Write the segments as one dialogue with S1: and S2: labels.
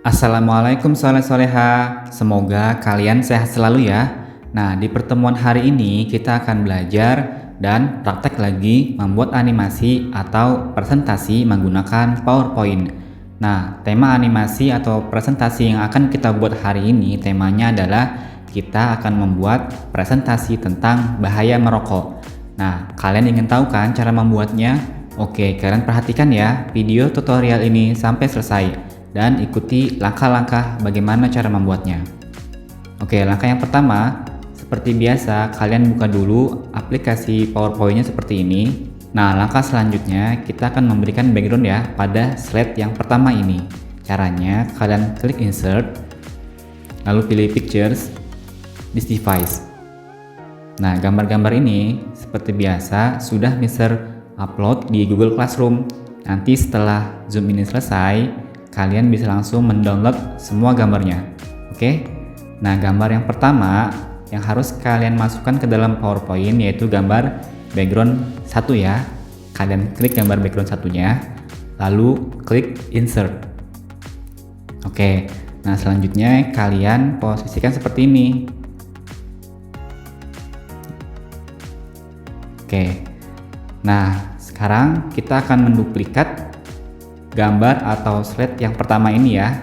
S1: Assalamualaikum soleh-soleha, semoga kalian sehat selalu ya. Nah, di pertemuan hari ini kita akan belajar dan praktek lagi membuat animasi atau presentasi menggunakan PowerPoint. Nah, tema animasi atau presentasi yang akan kita buat hari ini temanya adalah kita akan membuat presentasi tentang bahaya merokok. Nah, kalian ingin tahu kan cara membuatnya? Oke, kalian perhatikan ya video tutorial ini sampai selesai dan ikuti langkah-langkah bagaimana cara membuatnya. Oke, langkah yang pertama, seperti biasa kalian buka dulu aplikasi PowerPoint-nya seperti ini. Nah, langkah selanjutnya kita akan memberikan background ya pada slide yang pertama ini. Caranya kalian klik insert, lalu pilih pictures, this device. Nah, gambar-gambar ini seperti biasa sudah Mister upload di Google Classroom. Nanti setelah Zoom ini selesai, kalian bisa langsung mendownload semua gambarnya. Oke? Nah, gambar yang pertama yang harus kalian masukkan ke dalam PowerPoint yaitu gambar background 1 ya. Kalian klik gambar background satunya, lalu klik insert. Oke. Nah, selanjutnya kalian posisikan seperti ini. Oke. Nah, sekarang kita akan menduplikat gambar atau slide yang pertama ini ya.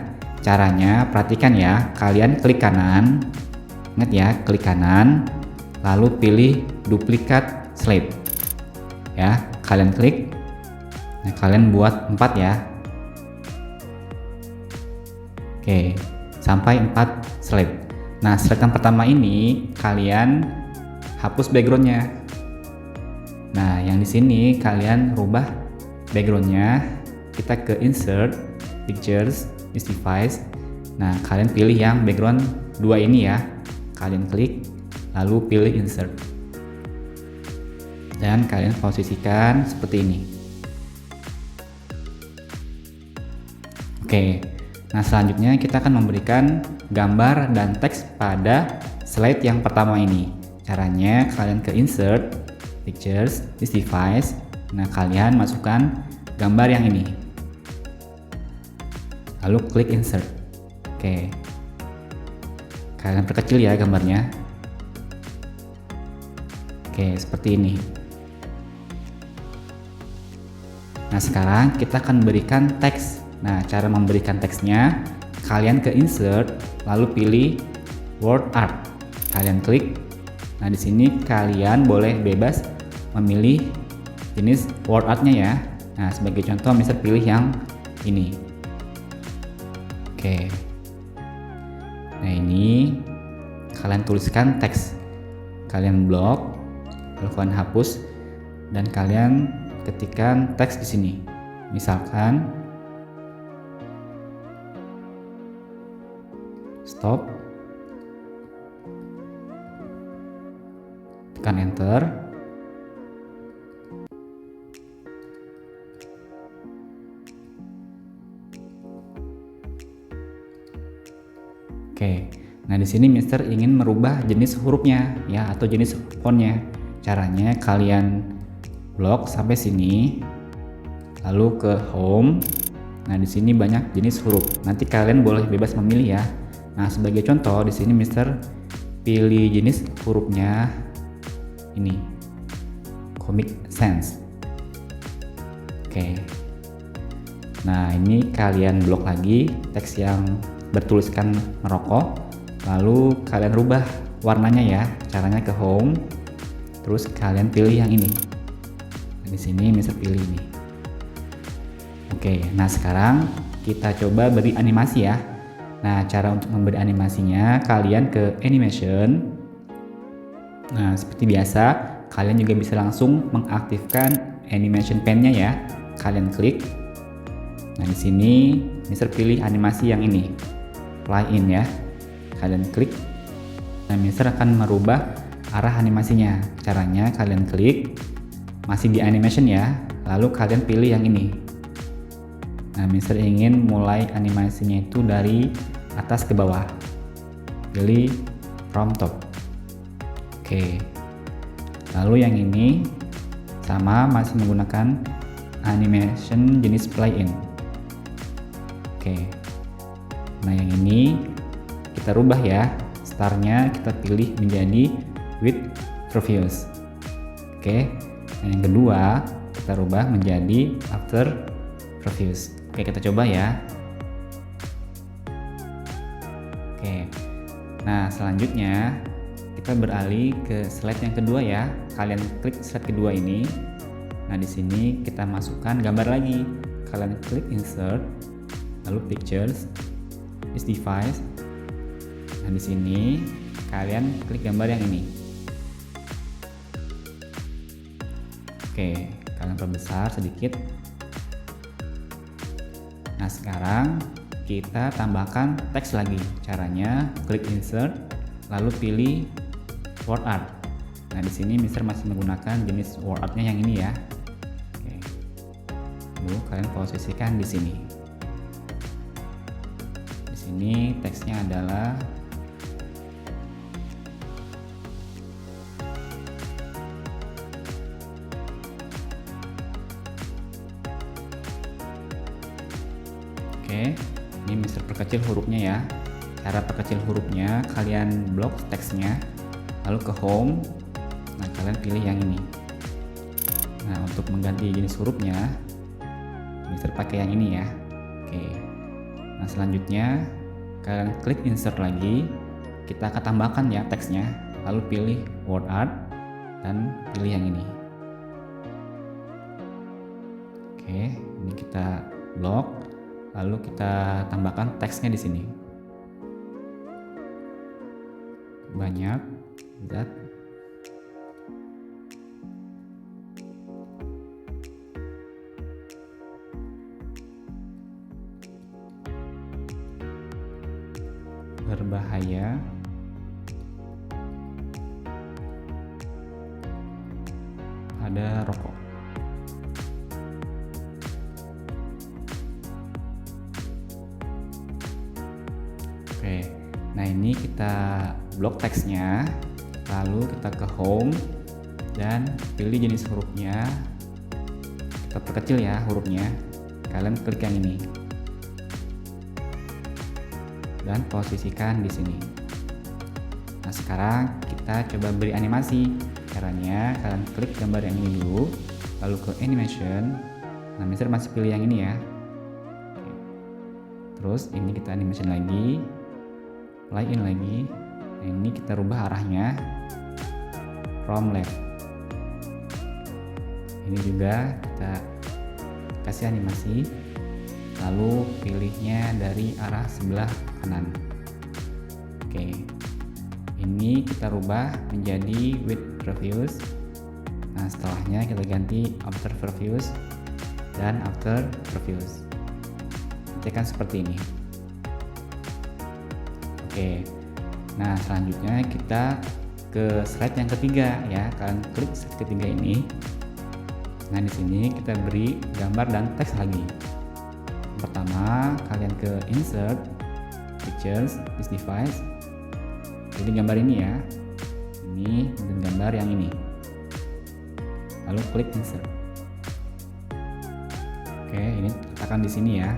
S1: Caranya perhatikan ya, kalian klik kanan, ingat ya, klik kanan, lalu pilih duplikat slide ya, kalian klik. Nah, kalian buat 4 ya. Oke, sampai 4 slide. Nah, slide yang pertama ini kalian hapus backgroundnya. Nah, yang di sini kalian rubah backgroundnya. Kita ke insert, pictures, this device. Nah, kalian pilih yang background 2 ini ya. Kalian klik, lalu pilih insert. Dan kalian posisikan seperti ini. Oke. Nah, selanjutnya kita akan memberikan gambar dan teks pada slide yang pertama ini. Caranya kalian ke insert, pictures, this device. Nah, kalian masukkan gambar yang ini, lalu klik insert. Oke, kalian perkecil ya gambarnya. Oke, seperti ini. Nah, sekarang kita akan berikan teks. Nah, cara memberikan teksnya, kalian ke insert, lalu pilih word art. Kalian klik. Nah, di sini kalian boleh bebas memilih jenis word artnya ya. Nah, sebagai contoh Mister pilih yang ini. Oke. Nah, ini kalian tuliskan teks. Kalian blok, lalu kalian hapus dan kalian ketikkan teks di sini. Misalkan stop. Tekan enter. Oke, nah di sini Mister ingin merubah jenis hurufnya ya atau jenis fontnya. Caranya kalian blok sampai sini, lalu ke home. Nah di sini banyak jenis huruf. Nanti kalian boleh bebas memilih ya. Nah sebagai contoh di sini Mister pilih jenis hurufnya ini, Comic Sans. Oke. Nah ini kalian blok lagi teks yang bertuliskan merokok, lalu kalian rubah warnanya ya. Caranya ke home, terus kalian pilih yang ini. Nah, di sini Mister pilih ini. Oke, nah sekarang kita coba beri animasi ya. Nah, cara untuk memberi animasinya kalian ke animation. Nah, seperti biasa kalian juga bisa langsung mengaktifkan animation pen-nya ya. Kalian klik. Nah, di sini Mister pilih animasi yang ini, play in ya. Kalian klik. Nah, Mister akan merubah arah animasinya. Caranya kalian klik, masih di animation ya, lalu kalian pilih yang ini. Nah, Mister ingin mulai animasinya itu dari atas ke bawah. Pilih from top. Oke. Lalu yang ini sama, masih menggunakan animation jenis play in. Oke. Nah yang ini kita rubah ya, startnya kita pilih menjadi with previews. Oke, nah yang kedua kita rubah menjadi after previews. Oke, kita coba ya. Oke, nah selanjutnya kita beralih ke slide yang kedua ya. Kalian klik slide kedua ini. Nah di sini kita masukkan gambar lagi. Kalian klik insert, lalu pictures, this device. Nah di sini kalian klik gambar yang ini. Oke, kalian perbesar sedikit. Nah sekarang kita tambahkan teks lagi. Caranya klik insert, lalu pilih word art. Nah di sini Mister masih menggunakan jenis word artnya yang ini ya. Oke. Lalu kalian posisikan di sini. Di sini teksnya adalah Oke, ini Mister perkecil hurufnya ya. Cara perkecil hurufnya, kalian blok teksnya, lalu ke home. Nah, kalian pilih yang ini. Nah, untuk mengganti jenis hurufnya, Mister pakai yang ini ya. Oke. Nah, selanjutnya kalian klik insert lagi. Kita akan tambahkan ya teksnya, lalu pilih word art dan pilih yang ini. Oke, ini kita blok. Lalu kita tambahkan teksnya di sini. Banyak zat. Berbahaya pada rokok. Oke, nah ini kita blok teksnya, lalu kita ke home dan pilih jenis hurufnya. Kita perkecil ya hurufnya. Kalian klik yang ini dan posisikan di sini. Nah sekarang kita coba beri animasi. Caranya kalian klik gambar yang ini dulu, lalu ke animation. Nah Mister masih pilih yang ini ya. Oke. Terus ini kita animation lagi. Play in lagi. Nah, ini kita rubah arahnya from left. Ini juga kita kasih animasi, lalu pilihnya dari arah sebelah kanan. Oke, ini kita rubah menjadi with previews. Nah setelahnya kita ganti after previews dan after previews. Nanti kan seperti ini. Oke, nah selanjutnya kita ke slide yang ketiga ya. Kalian klik slide ketiga ini. Nah di sini kita beri gambar dan teks lagi. Pertama kalian ke insert, pictures, this device. Jadi gambar ini ya. Ini dan gambar yang ini. Lalu klik insert. Oke, ini letakkan di sini ya.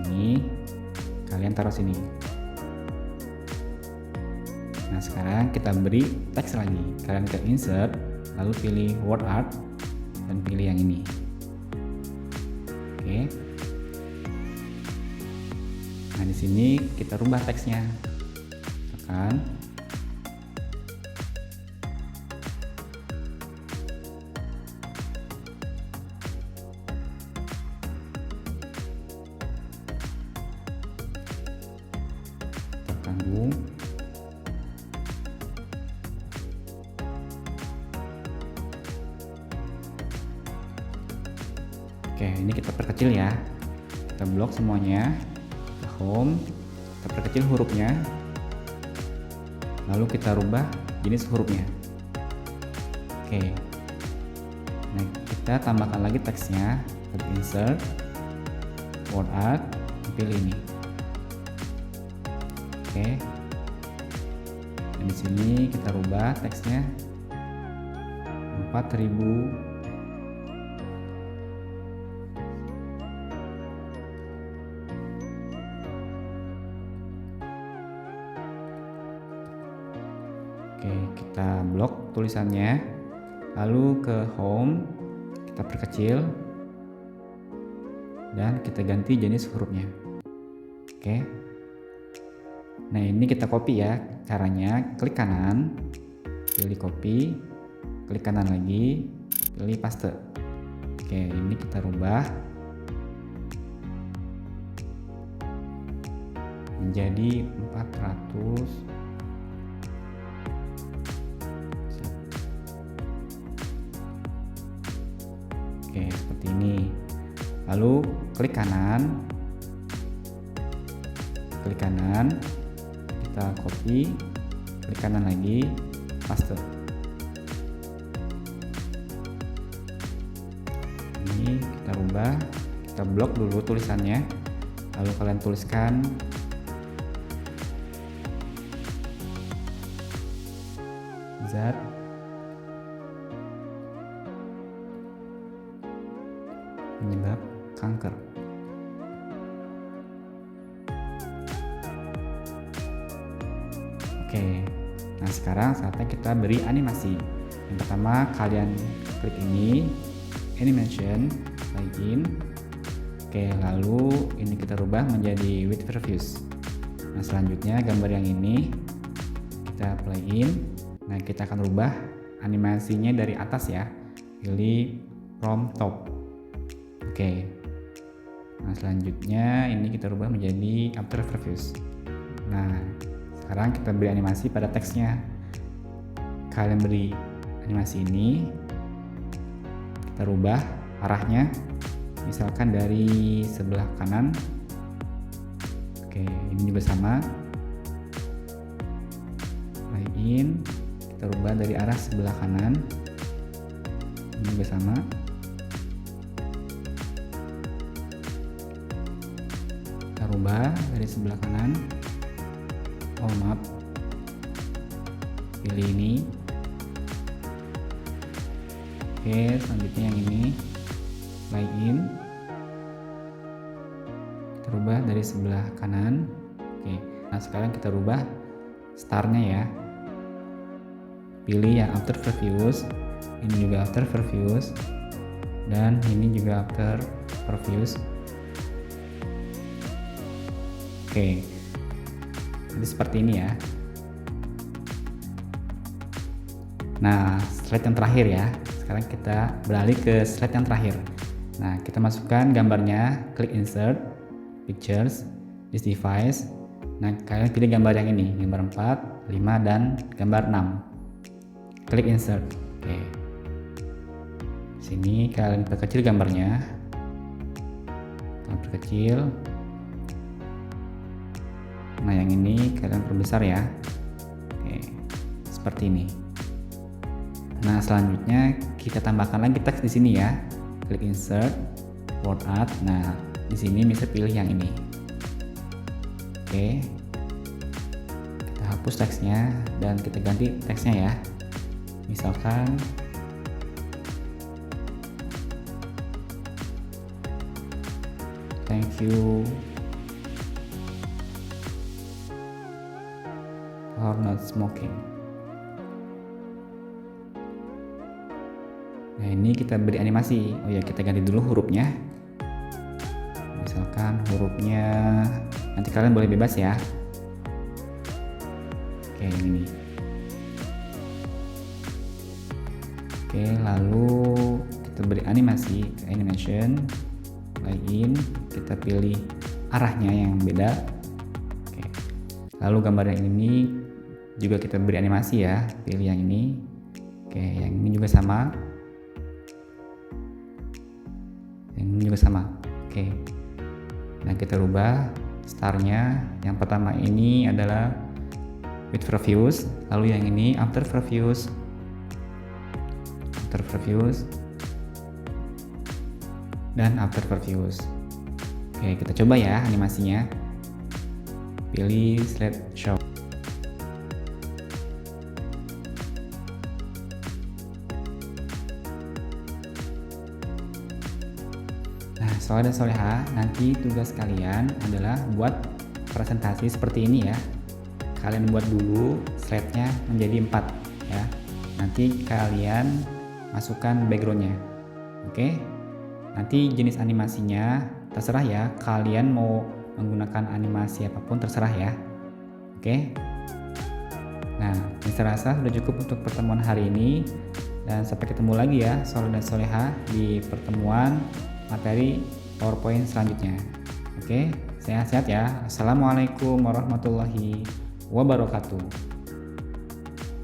S1: Ini kalian taruh sini. Nah sekarang kita beri teks lagi. Kalian ke insert, lalu pilih word art dan pilih yang ini. Oke. Nah di sini kita rubah teksnya. Tekan. Terganggu. Oke, ini kita perkecil ya. Kita blok semuanya. Ke home, kita perkecil hurufnya. Lalu kita rubah jenis hurufnya. Oke. Nah, kita tambahkan lagi teksnya. Kita insert, word art, pilih ini. Oke. Dan di sini kita rubah teksnya 4000. kita blok tulisannya, lalu ke home kita perkecil dan kita ganti jenis hurufnya. Oke. Nah, ini kita copy ya. Caranya klik kanan, pilih copy, klik kanan lagi, pilih paste. Oke, ini kita rubah menjadi 400. Oke, seperti ini. Lalu klik kanan, kita copy, klik kanan lagi, paste. Ini kita rubah, kita blok dulu tulisannya, lalu kalian tuliskan zat penyebab kanker. Oke, nah sekarang saatnya kita beri animasi. Yang pertama kalian klik ini, animation, play in. Oke, lalu ini kita rubah menjadi with previews. Nah selanjutnya gambar yang ini kita play in. Nah kita akan rubah animasinya dari atas ya, pilih from top. Oke, nah selanjutnya ini kita rubah menjadi after previews. Nah sekarang kita beri animasi pada teksnya. Kalian beri animasi ini, kita rubah arahnya, misalkan dari sebelah kanan. Oke, ini juga sama, play in, kita rubah dari arah sebelah kanan, ini juga sama. Kita rubah dari sebelah kanan, oh maaf, pilih ini. Oke, selanjutnya yang ini, play in, kita rubah dari sebelah kanan. Oke, nah sekarang kita rubah startnya ya, pilih yang after previews, ini juga after previews, dan ini juga after previews. Oke, jadi seperti ini ya. Nah, slide yang terakhir ya. Sekarang kita beralih ke slide yang terakhir. Nah, kita masukkan gambarnya, klik insert, pictures, this device. Nah, kalian pilih gambar yang ini, gambar 4, 5, dan gambar 6. Klik insert. Oke. Sini kalian perkecil gambarnya. Kalian perkecil. Nah, yang ini kalian perbesar ya. Oke. Seperti ini. Nah, selanjutnya kita tambahkan lagi teks di sini ya. Klik insert, word art. Nah, di sini bisa pilih yang ini. Oke. Kita hapus teksnya dan kita ganti teksnya ya. Misalkan thank you for not smoking. Nah, ini kita beri animasi. Oh ya, kita ganti dulu hurufnya. Misalkan hurufnya, nanti kalian boleh bebas ya. Oke, ini. Oke, lalu kita beri animasi ke animation, play in, kita pilih arahnya yang beda. Oke. Lalu gambar yang ini juga kita beri animasi ya, pilih yang ini. Oke, yang ini juga sama. Yang ini juga sama. Oke. Nah, kita rubah startnya. Yang pertama ini adalah with previews, lalu yang ini after previews. After previews dan after previews. Oke, kita coba ya animasinya. Pilih slide show. Nah, soal dan soleha, nanti tugas kalian adalah buat presentasi seperti ini ya. Kalian buat dulu slide-nya menjadi 4 ya. nanti kalian masukkan backgroundnya. Oke, nanti jenis animasinya terserah ya, kalian mau menggunakan animasi apapun terserah ya. Oke, nah Mister rasa sudah cukup untuk pertemuan hari ini, dan sampai ketemu lagi ya Soleh dan Soleha di pertemuan materi PowerPoint selanjutnya. Oke, sehat-sehat ya. Assalamualaikum warahmatullahi wabarakatuh.